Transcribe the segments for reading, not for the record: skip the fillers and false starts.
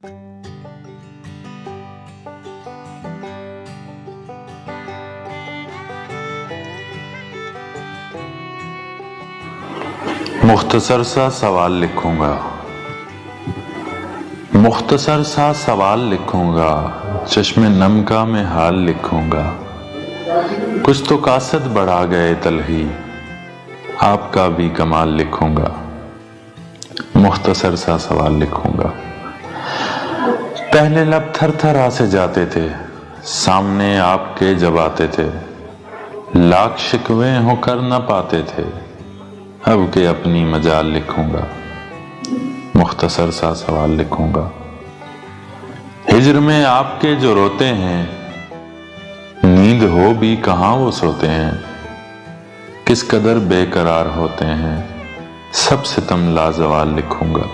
مختصر سا سوال لکھوں گا، مختصر سا سوال لکھوں گا، چشم نم کا میں حال لکھوں گا۔ کچھ تو قاصد بڑھا گئے تلخی، آپ کا بھی کمال لکھوں گا۔ مختصر سا سوال لکھوں گا۔ پہلے لب تھر تھرا سے جاتے تھے، سامنے آپ کے جب آتے تھے، لاکھ شکوے ہو کر نہ پاتے تھے، اب کہ اپنی مجال لکھوں گا۔ مختصر سا سوال لکھوں گا۔ ہجر میں آپ کے جو روتے ہیں، نیند ہو بھی کہاں وہ سوتے ہیں، کس قدر بے قرار ہوتے ہیں، سب ستم لازوال لکھوں گا۔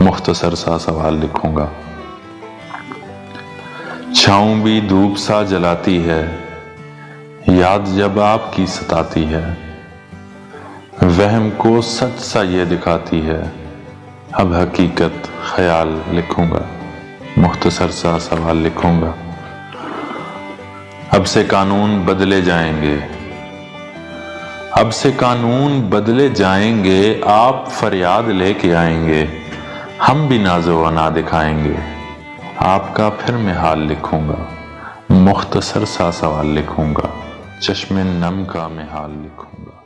مختصر سا سوال لکھوں گا۔ چھاؤں بھی دھوپ سا جلاتی ہے، یاد جب آپ کی ستاتی ہے، وہم کو سچ سا یہ دکھاتی ہے، اب حقیقت خیال لکھوں گا۔ مختصر سا سوال لکھوں گا۔ اب سے قانون بدلے جائیں گے، اب سے قانون بدلے جائیں گے، آپ فریاد لے کے آئیں گے، ہم بھی ناز و انا دکھائیں گے، آپ کا پھر میں حال لکھوں گا۔ مختصر سا سوال لکھوں گا، چشم نم کا میں حال لکھوں گا۔